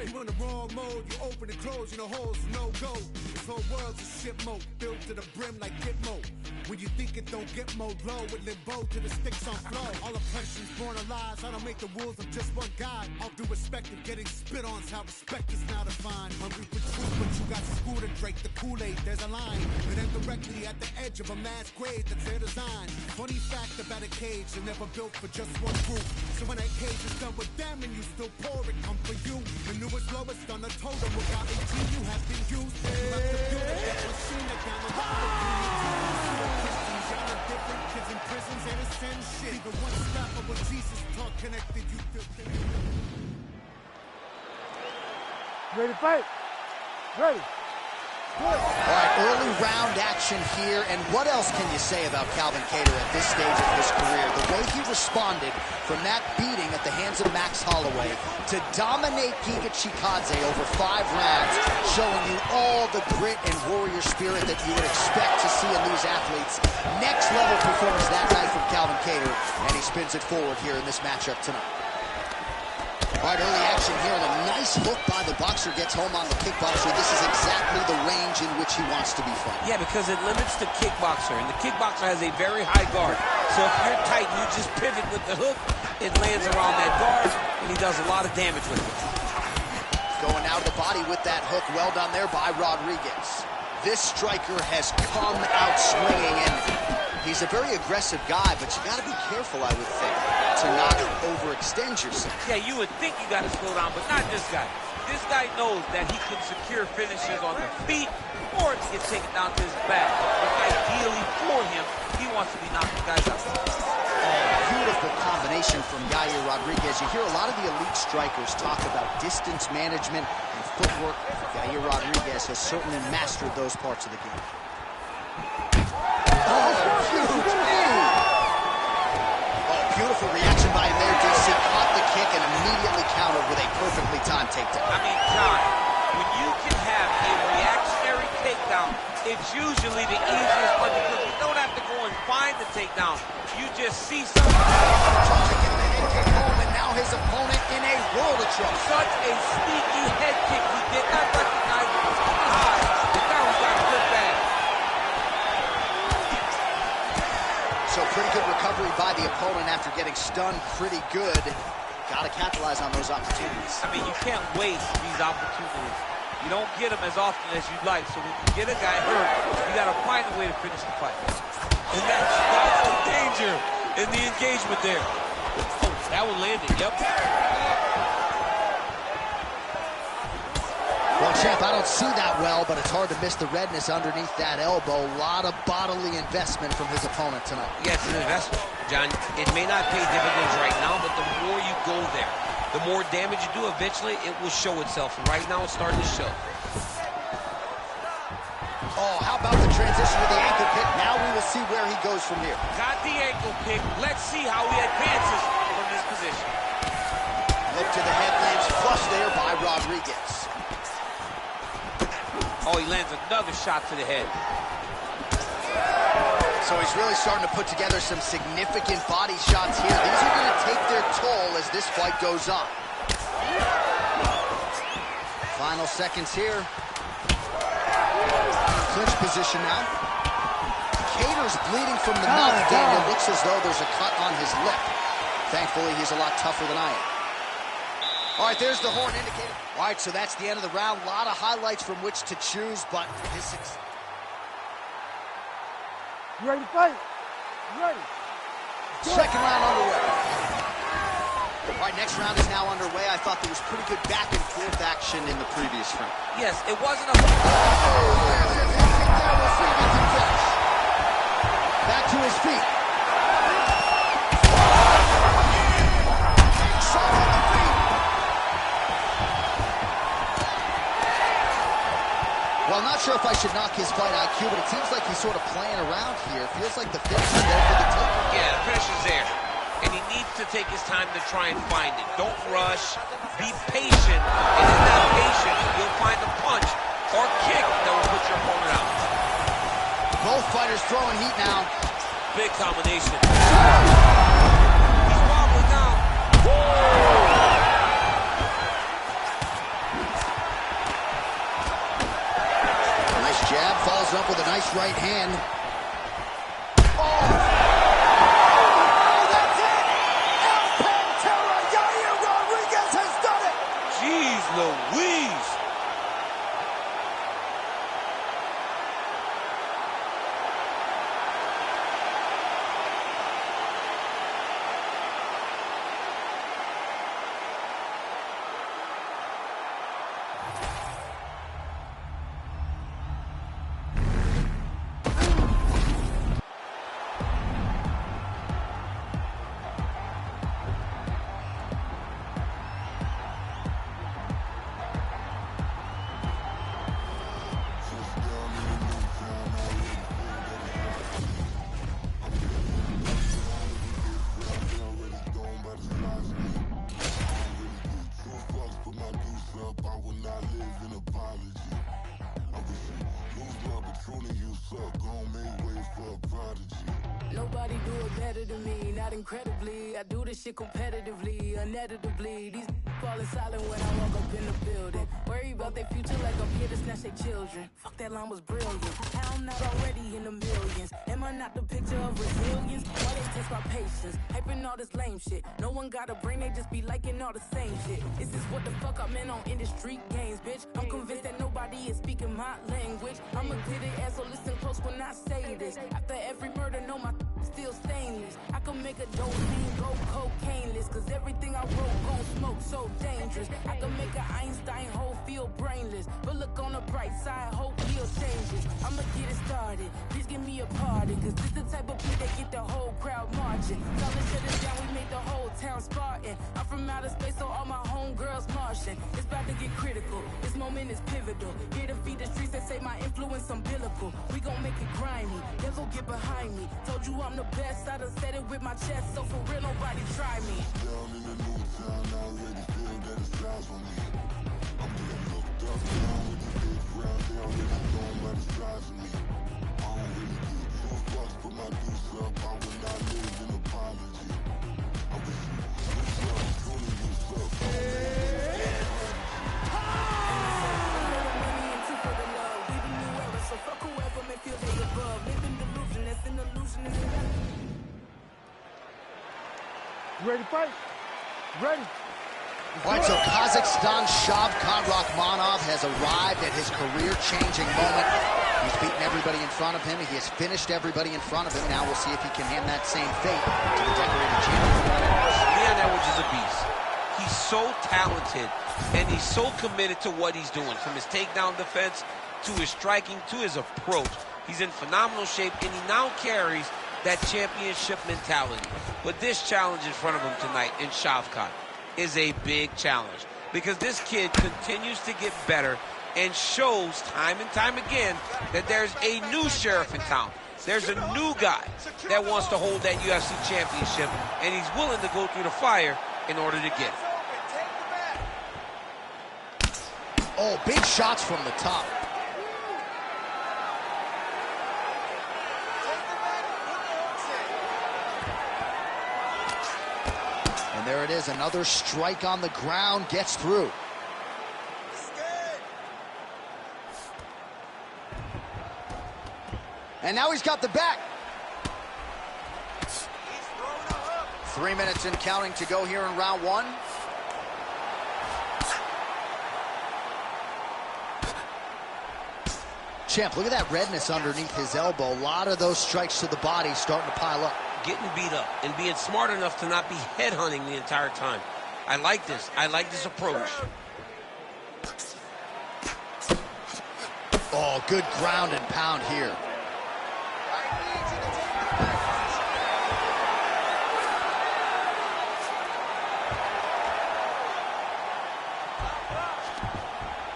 You in the wrong mode, you open and close, you know holes, no go. This whole world's a ship mode, filled to the brim like Gitmo. When you think it don't get more low, with limbo to the sticks on flow. All oppression's born of lies, I don't make the rules, I'm just one guy. All due respect and getting spit on's how respect is now defined. Hungry for truth, but you got school to drink the Kool-Aid, there's a line. It ends directly at the edge of a mass grave that's their design. Funny fact about a cage, they're never built for just one group. So when that cage is done with them and you still pour it, come for you. The newest, lowest on the totem, without 18 you have been used. You have to build it, that machine that down the line. Different kids in prisons and it's same shit. Even one step of what Jesus taught connected you to. Ready to fight? Ready. All right, early round action here, and what else can you say about Calvin Kattar at this stage of his career? The way he responded from that beating at the hands of Max Holloway to dominate Giga Chikadze over 5 rounds, showing you all the grit and warrior spirit that you would expect to see in these athletes. Next level performance that night from Calvin Kattar, and he spins it forward here in this matchup tonight. All right, early action here, and a nice hook by the boxer gets home on the kickboxer. This is exactly the range in which he wants to be fighting. Yeah, because it limits the kickboxer, and the kickboxer has a very high guard. So if you're tight, you just pivot with the hook, it lands around that guard, and he does a lot of damage with it. Going out of the body with that hook, well done there by Rodriguez. This striker has come out swinging, and he's a very aggressive guy, but you got to be careful, I would think, to not overextend yourself. Yeah, you would think you got to slow down, but not this guy. This guy knows that he can secure finishes on the feet or get taken down to his back. But ideally for him, he wants to be knocking guys out. Beautiful combination from Yair Rodriguez. You hear a lot of the elite strikers talk about distance management and footwork. Yair Rodriguez has certainly mastered those parts of the game. Oh, huge knee! Oh, beautiful reaction by him there, DC. Caught the kick and immediately countered with a perfectly timed takedown. I mean, John, when you can have a reactionary takedown, it's usually the easiest one because you don't have to go and find the takedown. You just see something. Trying to get the head kick home, and now his opponent in a world of trouble. Such a sneaky head kick. He did not recognize it was too high. The guy was got a good bag. So pretty good recovery by the opponent after getting stunned pretty good. Got to capitalize on those opportunities. I mean, you can't waste these opportunities. You don't get them as often as you'd like. So when you get a guy hurt, you got to find a way to finish the fight. And that's some danger in the engagement there. Oh, that one landed, yep. Well, champ, I don't see that well, but it's hard to miss the redness underneath that elbow. A lot of bodily investment from his opponent tonight. Yes, an investment, John. It may not pay dividends right now, but the more you go there, the more damage you do, eventually it will show itself. And right now it's starting to show. Oh, how about the transition to the ankle pick? Now we will see where he goes from here. Got the ankle pick. Let's see how he advances from this position. Look to the head, lands flush there by Rodriguez. Oh, he lands another shot to the head. So he's really starting to put together some significant body shots here. These are going to take their toll as this fight goes on. Final seconds here. Clinch position now. Kattar's bleeding from the mouth, Daniel. Looks as though there's a cut on his lip. Thankfully, he's a lot tougher than I am. All right, there's the horn indicator. All right, so that's the end of the round. A lot of highlights from which to choose, but his success. You ready to fight? You ready? Second round underway. All right, next round is now underway. I thought there was pretty good back and forth action in the previous round. Yes, it wasn't a... Back to his feet. Well, I'm not sure if I should knock his fight IQ, but it seems like he's sort of playing around here. Feels like the finish is there for the taker. Yeah, the finish is there. And he needs to take his time to try and find it. Don't rush. Be patient. And in that patience, you'll find a punch or kick that will put your opponent out. Both fighters throwing heat now. Big combination. He's wobbling down. Jab follows up with a nice right hand. Louise! Nobody do it better than me, not incredibly. I do this shit competitively, uneditably. These falling silent when I walk up in the building. Worry about their future like I'm here to snatch their children. Fuck, that line was brilliant. How I'm not already in the millions? Am I not the picture of resilience? Why they test my patience? Hyping all this lame shit. No one got a brain, they just be liking all the same shit. Is this what the fuck I'm in on industry games, bitch? I'm convinced that nobody is speaking my language. I'ma get it, ass, so listen close when I say this. After every murder, know my still stainless. I can make a dope scene go cocaine-less, cause everything I wrote gon' smoke so dangerous. I can make an Einstein hole feel brainless, but look on the bright side, hope he'll changes. I'ma get it started, please give me a party, cause this the type of beat that get the whole crowd marching. Tell us shut it down, we make the whole town Spartan. I'm from outer space, so all my homegirls Martian. It's about to get critical, this moment is pivotal. Here to feed the streets that say my influence umbilical. We gon' make it grimy, never get behind me. Told you I'm the best, I done said it with my chest, so for real nobody try me. Down in the new town, I already feel that it's eyes on me. I'm getting looked up down with the big ground, they already known by the size of me. I don't really get two fucks, put my deuce up, I will not live in apology. I wish you up, tuning you up. So fuck whoever may feel they above. Living delusion, that's an illusion. You ready to fight? Ready? All right, so Kazakhstan's Shavkat Rakhmonov has arrived at his career-changing moment. He's beaten everybody in front of him. He has finished everybody in front of him. Now we'll see if he can hand that same fate to the decorated champion. Leon Edwards is a beast. He's so talented, and he's so committed to what he's doing, from his takedown defense to his striking, to his approach. He's in phenomenal shape, and he now carries that championship mentality. But this challenge in front of him tonight in Shavkat is a big challenge, because this kid continues to get better and shows time and time again that there's a new sheriff in town. There's a new guy that wants to hold that UFC championship, and he's willing to go through the fire in order to get it. Oh, big shots from the top. And there it is, another strike on the ground, gets through. And now he's got the back. 3 minutes and counting to go here in round one. Champ, look at that redness underneath his elbow. A lot of those strikes to the body starting to pile up. Getting beat up and being smart enough to not be headhunting the entire time. I like this. I like this approach. Oh, good ground and pound here.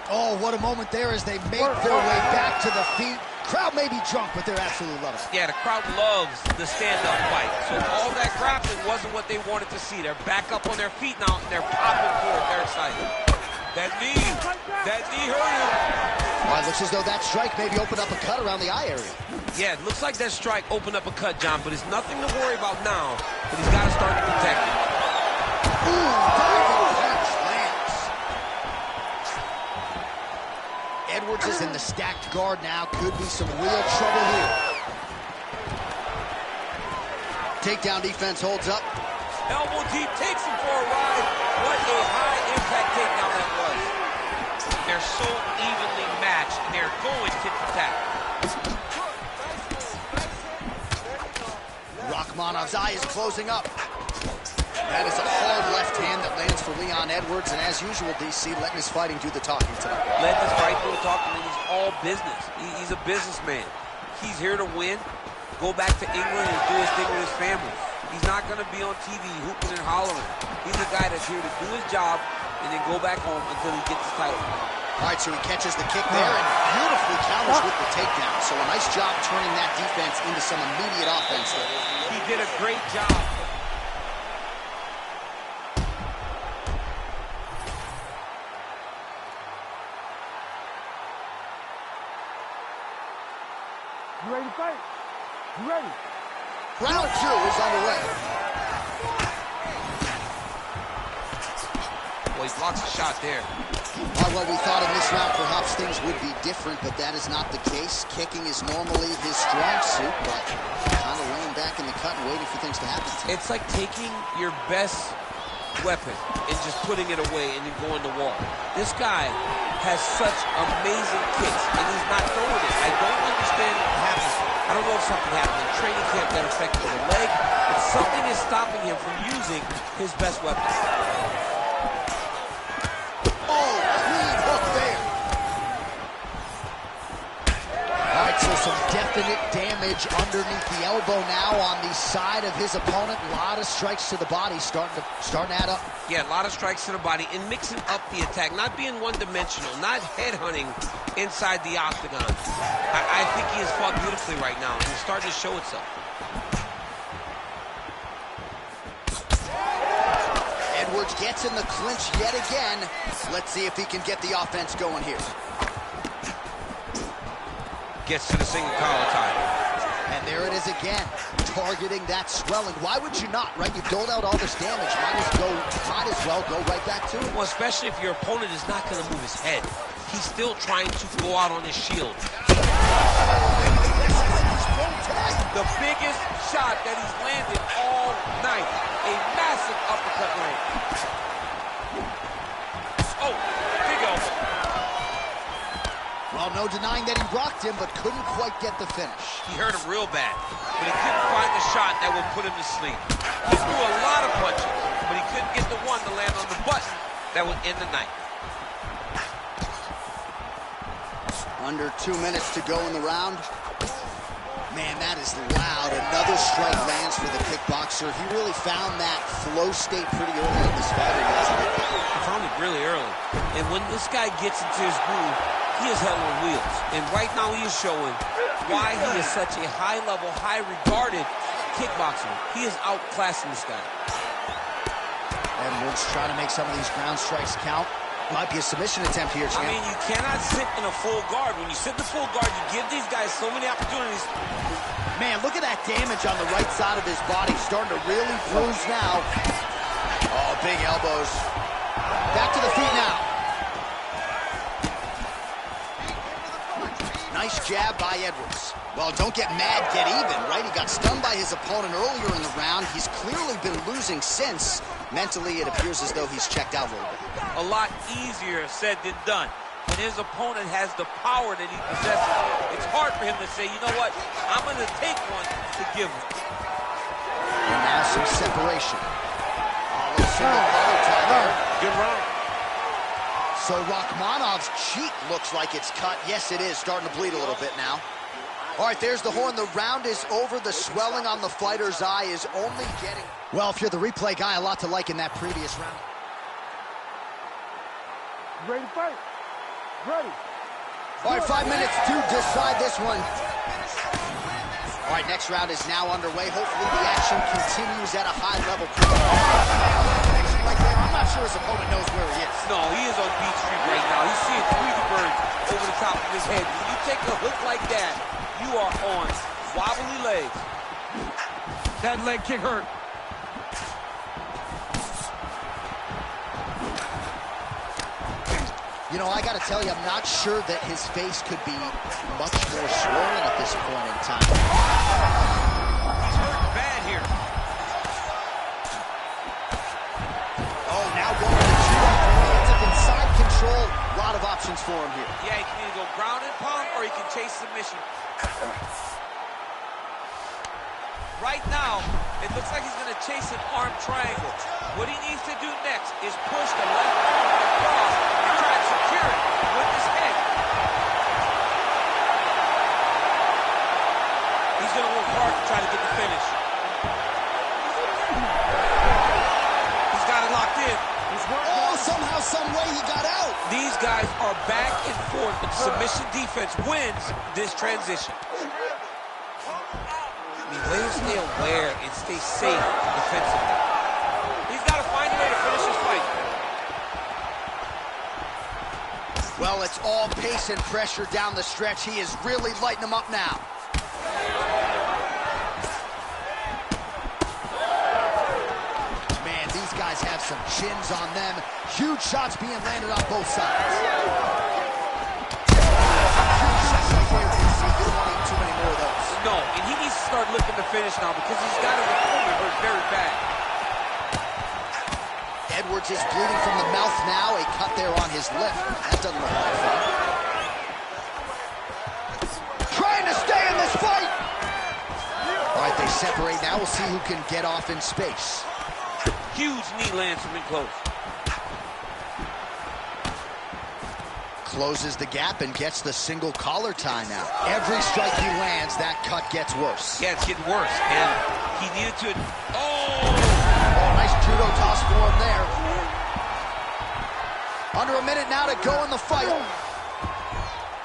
Oh, what a moment there as they make their way back to the feet. Crowd may be drunk, but they're absolutely loving it. Yeah, the crowd loves the stand-up fight. So all that grappling wasn't what they wanted to see. They're back up on their feet now, and they're popping forward. They're excited. That knee hurt him. Well, it looks as though that strike maybe opened up a cut around the eye area. Yeah, it looks like that strike opened up a cut, John, but it's nothing to worry about now, but he's got to start to protect it. Ooh, diving punch lands. Edwards is in the stacked guard now. Could be some real trouble here. Takedown defense holds up. Elbow deep, takes him for a ride. What a high-impact takedown that was. They're so evenly matched, and they're going tit for tat. Rakhmonov's eye is closing up. That is a hard left hand that lands for Leon Edwards, and as usual, DC, letting his fighting do the talking tonight. Let this fight do the talking, and he's all business. He's a businessman. He's here to win, go back to England and do his thing with his family. He's not going to be on TV hooping and hollering. He's a guy that's here to do his job and then go back home until he gets his title. All right, so he catches the kick there and beautifully counters with the takedown. So a nice job turning that defense into some immediate offense there. He did a great job. You ready to fight? You ready? Round 2 is underway. Well, he blocks a shot there. Well, we thought in this round perhaps things would be different, but that is not the case. Kicking is normally his strong suit, but kind of laying back in the cut and waiting for things to happen. It's like taking your best weapon and just putting it away and then going to war. This guy has such amazing kicks, and he's not throwing it. I don't understand what happens. I don't know if something happened in training camp that affected the leg, but something is stopping him from using his best weapon. Oh, clean hook there. All right, so some definite damage underneath the elbow now on the side of his opponent. A lot of strikes to the body starting to add up. Yeah, a lot of strikes to the body and mixing up the attack, not being one-dimensional, not headhunting inside the octagon. I think he has fought beautifully right now, and it's starting to show itself. Edwards gets in the clinch yet again. Let's see if he can get the offense going here. Gets to the single collar tie. And there it is again, targeting that swelling. Why would you not, right? You doled out all this damage. Might as well go right back to it. Well, especially if your opponent is not going to move his head. He's still trying to go out on his shield. The biggest shot that he's landed all night. A massive uppercut land. Oh, big elbow. Well, no denying that he rocked him, but couldn't quite get the finish. He hurt him real bad, but he couldn't find the shot that would put him to sleep. He threw a lot of punches, but he couldn't get the one to land on the button that would end the night. Under 2 minutes to go in the round. Man, that is loud. Another strike lands for the kickboxer. He really found that flow state pretty early in this fight. He found it really early. And when this guy gets into his groove, he is hell on wheels. And right now he is showing why he is such a high-level, high-regarded kickboxer. He is outclassing this guy. Edwards trying to make some of these ground strikes count. Might be a submission attempt here, champ. I mean, you cannot sit in a full guard. When you sit in the full guard, you give these guys so many opportunities. Man, look at that damage on the right side of his body. Starting to really bruise now. Oh, big elbows. Back to the feet now. Nice jab by Edwards. Well, don't get mad, get even, right? He got stunned by his opponent earlier in the round. He's clearly been losing since. Mentally, it appears as though he's checked out a little bit. A lot easier said than done. When his opponent has the power that he possesses, it's hard for him to say, you know what, I'm going to take one to give him. And now some separation. Oh, let's see the collar tie there. Good round. So Rakhmonov's cheek looks like it's cut. Yes, it is. Starting to bleed a little bit now. All right, there's the horn. The round is over. The swelling on the fighter's eye is only getting... Well, if you're the replay guy, a lot to like in that previous round. You ready to fight? Ready. All right, 5 minutes to decide this one. All right, next round is now underway. Hopefully the action continues at a high level. Like that, I'm not sure his opponent knows where he is. No, he is on Beach Street right now. He's seeing Tweety Bird over the top of his head. When you take a hook like that, you are on wobbly legs. That leg kick hurt. You know, I got to tell you, I'm not sure that his face could be much more swollen at this point in time. He's hurt bad here. Oh, now going to the judo. Hands up inside control. A lot of options for him here. Yeah, he can either go ground and pound or he can chase submission. Right now, it looks like he's going to chase an arm triangle. What he needs to do next is push the left arm across and try to secure it with his head. He's going to work hard to try to get the finish. He's got it locked in. Oh, somehow, some way he got out. These guys are back and forth, but submission defense wins this transition. I mean, way to stay aware and stay safe defensively. He's got to find a way to finish this fight. Well, it's all pace and pressure down the stretch. He is really lighting them up now. Man, these guys have some chins on them. Huge shots being landed on both sides. Huge shots right there, DC. You don't want to eat too many more of those. No, and he needs to start looking to finish now because he's got his opponent hurt very bad. Edwards is bleeding from the mouth now. A cut there on his lip. That doesn't look like fun. Trying to stay in this fight. All right, they separate now. We'll see who can get off in space. Huge knee lands from in close. Closes the gap and gets the single collar tie now. Every strike he lands, that cut gets worse. Yeah, it's getting worse. And he needed to... Oh, nice judo toss for him there. Under a minute now to go in the fight.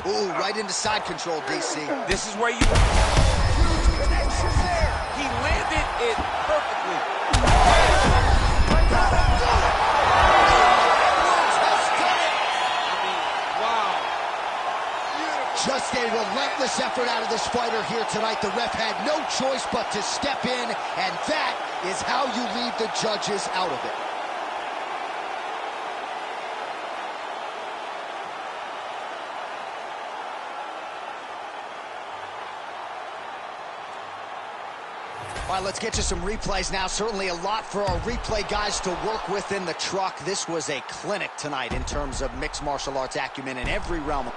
Ooh, right into side control, DC. This is where you... He landed it perfectly. Just a relentless effort out of this fighter here tonight. The ref had no choice but to step in, and that is how you leave the judges out of it. All right, let's get to some replays now. Certainly a lot for our replay guys to work with in the truck. This was a clinic tonight in terms of mixed martial arts acumen in every realm.